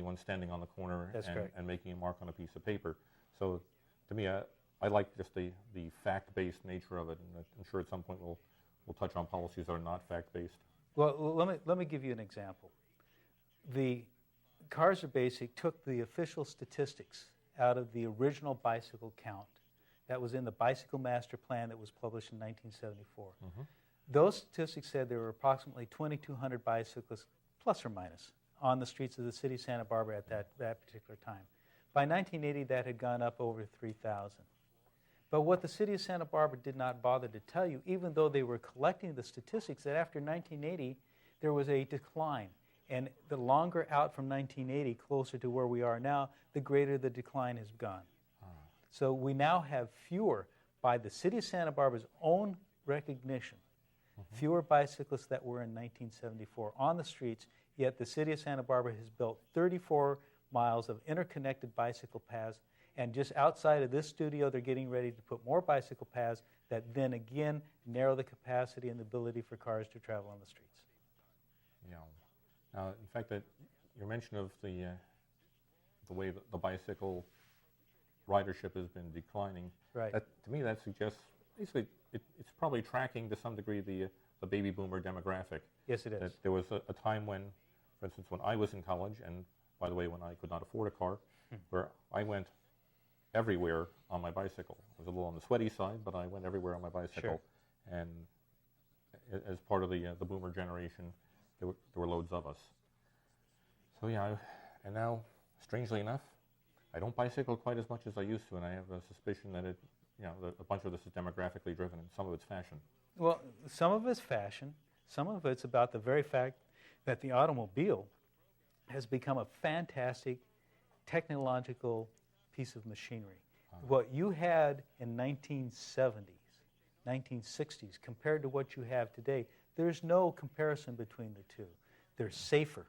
anyone standing on the corner and making a mark on a piece of paper. So to me, I like just the fact-based nature of it, and I'm sure at some point we'll touch on policies that are not fact-based. Well, let me give you an example. The CARSAREBASIC took the official statistics out of the original bicycle count that was in the Bicycle Master Plan that was published in 1974. Mm-hmm. Those statistics said there were approximately 2,200 bicyclists, plus or minus, on the streets of the city of Santa Barbara at that particular time. By 1980, that had gone up over 3,000. But what the city of Santa Barbara did not bother to tell you, even though they were collecting the statistics, that after 1980, there was a decline. And the longer out from 1980, closer to where we are now, the greater the decline has gone. So we now have fewer, by the city of Santa Barbara's own recognition, fewer bicyclists that were in 1974 on the streets, yet the city of Santa Barbara has built 34 miles of interconnected bicycle paths, and just outside of this studio, they're getting ready to put more bicycle paths that then again narrow the capacity and the ability for cars to travel on the streets. Yeah. Now, in fact, that your mention of the way that the bicycle ridership has been declining, right? That, to me, that suggests basically it's probably tracking to some degree the baby boomer demographic. Yes, it is. That there was a time when, for instance, when I was in college, and by the way, when I could not afford a car, where I went everywhere on my bicycle. I was a little on the sweaty side, but I went everywhere on my bicycle. Sure. And as part of the boomer generation, there were loads of us. So yeah, and now, strangely enough, I don't bicycle quite as much as I used to, and I have a suspicion that a bunch of this is demographically driven, and some of it's fashion. Well, some of it's fashion. Some of it's about the very fact that the automobile has become a fantastic technological piece of machinery. What you had in 1970s, 1960s, compared to what you have today, there's no comparison between the two. They're safer.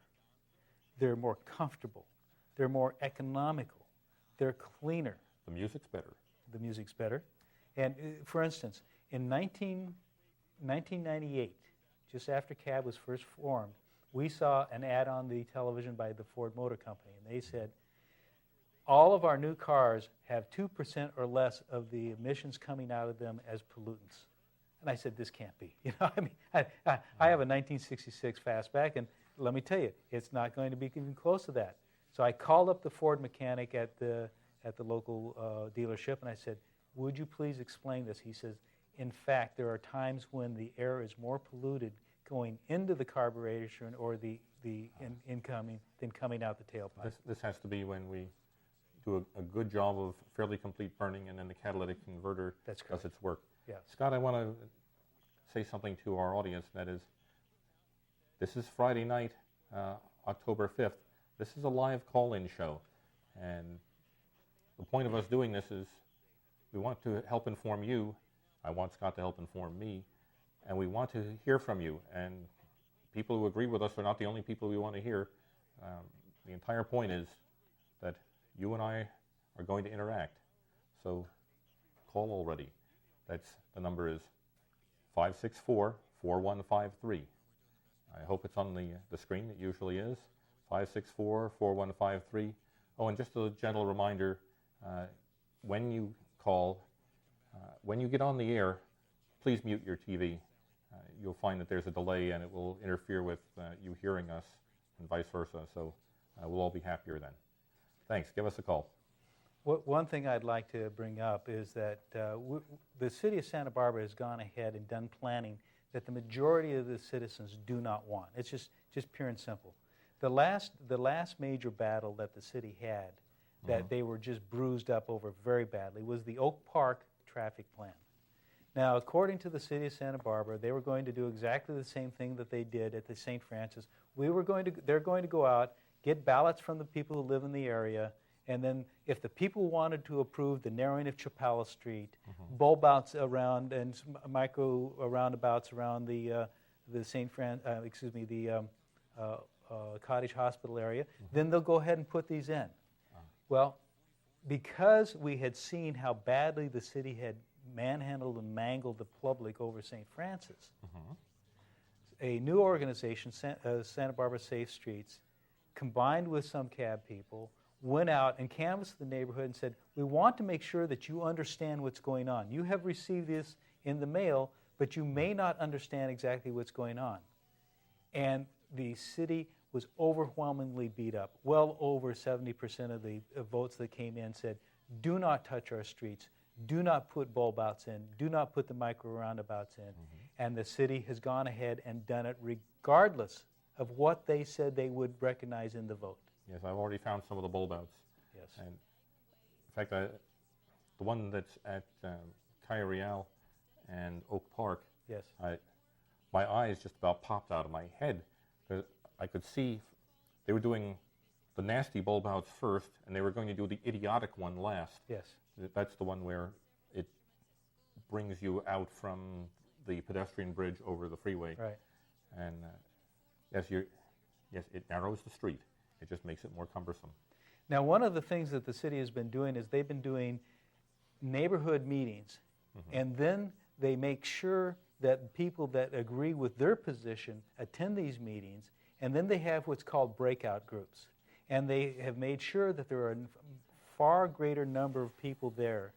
They're more comfortable. They're more economical. They're cleaner. The music's better. The music's better. And for instance, in 1998, just after CAB was first formed, we saw an ad on the television by the Ford Motor Company, and they said, all of our new cars have 2% or less of the emissions coming out of them as pollutants. And I said, this can't be. I have a 1966 Fastback, and let me tell you, it's not going to be even close to that. So I called up the Ford mechanic at the local dealership, and I said, would you please explain this? He says, in fact, there are times when the air is more polluted going into the carburetor or the incoming than coming out the tailpipe. This has to be when we do a good job of fairly complete burning, and then the catalytic converter does its work. Yeah. Scott, I want to say something to our audience, and that is, this is Friday night, October 5th. This is a live call-in show, and the point of us doing this is we want to help inform you. I want Scott to help inform me, and we want to hear from you. And people who agree with us are not the only people we want to hear. The entire point is that you and I are going to interact. So call already. The number is 564-4153. I hope it's on the screen. It usually is. 564-4153. Oh, and just a gentle reminder, when you call, when you get on the air, please mute your TV. You'll find that there's a delay and it will interfere with you hearing us and vice versa. So we'll all be happier then. Thanks. Give us a call. One thing I'd like to bring up is that the city of Santa Barbara has gone ahead and done planning that the majority of the citizens do not want. It's just pure and simple. The last major battle that the city had that they were just bruised up over very badly was the Oak Park traffic plan. Now, according to the city of Santa Barbara, they were going to do exactly the same thing that they did at the St. Francis. They're going to go out, get ballots from the people who live in the area, and then if the people wanted to approve the narrowing of Chapala Street, bulb outs around and micro roundabouts around the Cottage Hospital area, then they'll go ahead and put these in. Well, because we had seen how badly the city had manhandled and mangled the public over St. Francis, a new organization, Santa Barbara Safe Streets, combined with some cab people, went out and canvassed the neighborhood and said, we want to make sure that you understand what's going on. You have received this in the mail, but you may not understand exactly what's going on. And the city was overwhelmingly beat up. Well over 70% of the votes that came in said, do not touch our streets, do not put bulb outs in, do not put the micro roundabouts in. And the city has gone ahead and done it regardless of what they said they would recognize in the vote. Yes, I've already found some of the bulb outs. Yes. And in fact, the one that's at Cayarial and Oak Park, Yes. My eyes just about popped out of my head, because I could see they were doing the nasty bulb outs first, and they were going to do the idiotic one last. Yes. That's the one where it brings you out from the pedestrian bridge over the freeway. Right. And yes, it narrows the street. It just makes it more cumbersome. Now, one of the things that the city has been doing is they've been doing neighborhood meetings, and then they make sure that people that agree with their position attend these meetings, and then they have what's called breakout groups. And they have made sure that there are a far greater number of people there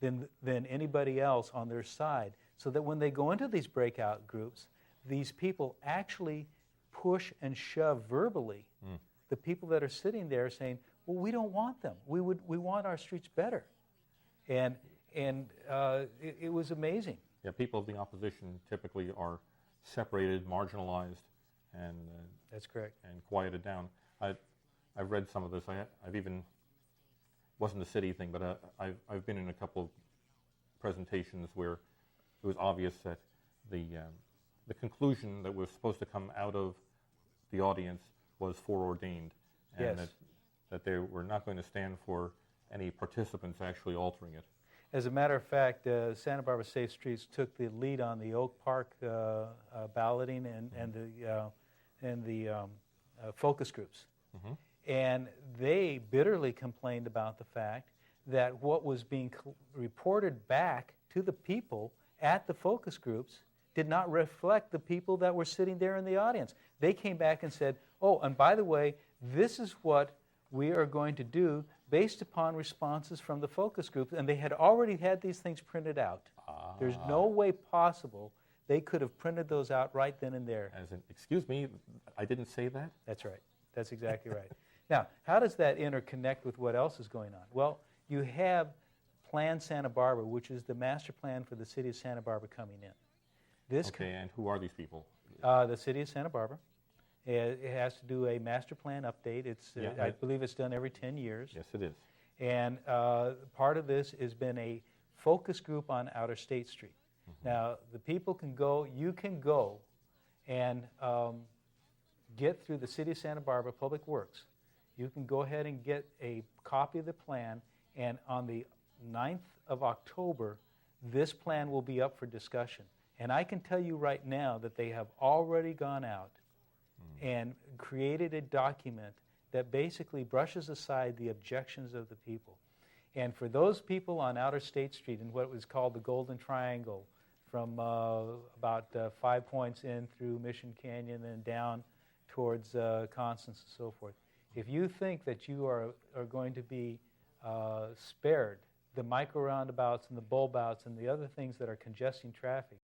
than anybody else on their side, so that when they go into these breakout groups, these people actually push and shove verbally the people that are sitting there saying, well, we don't want them. We want our streets better. And it was amazing. Yeah, people of the opposition typically are separated, marginalized, and that's correct. And quieted down. I've read some of this. I've even wasn't a city thing, but I've been in a couple of presentations where it was obvious that the conclusion that was supposed to come out of the audience was foreordained, and Yes. that they were not going to stand for any participants actually altering it. As a matter of fact, Santa Barbara Safe Streets took the lead on the Oak Park balloting and the focus groups. And they bitterly complained about the fact that what was being reported back to the people at the focus groups did not reflect the people that were sitting there in the audience. They came back and said, oh, and by the way, this is what we are going to do based upon responses from the focus groups. And they had already had these things printed out. There's no way possible they could have printed those out right then and there. As in, excuse me, I didn't say that? That's right. That's exactly right. Now, how does that interconnect with what else is going on? Well, you have Plan Santa Barbara, which is the master plan for the city of Santa Barbara coming in. Okay, and who are these people? The city of Santa Barbara. It has to do a master plan update. I believe it's done every 10 years. Yes, it is. And part of this has been a focus group on Outer State Street. Now, the people can go, you can go and get through the City of Santa Barbara Public Works. You can go ahead and get a copy of the plan, and on the 9th of October, this plan will be up for discussion. And I can tell you right now that they have already gone out and created a document that basically brushes aside the objections of the people. And for those people on Outer State Street in what was called the Golden Triangle, from about 5 points in through Mission Canyon and down towards Constance and so forth, if you think that you are going to be spared the micro roundabouts and the bulb outs and the other things that are congesting traffic,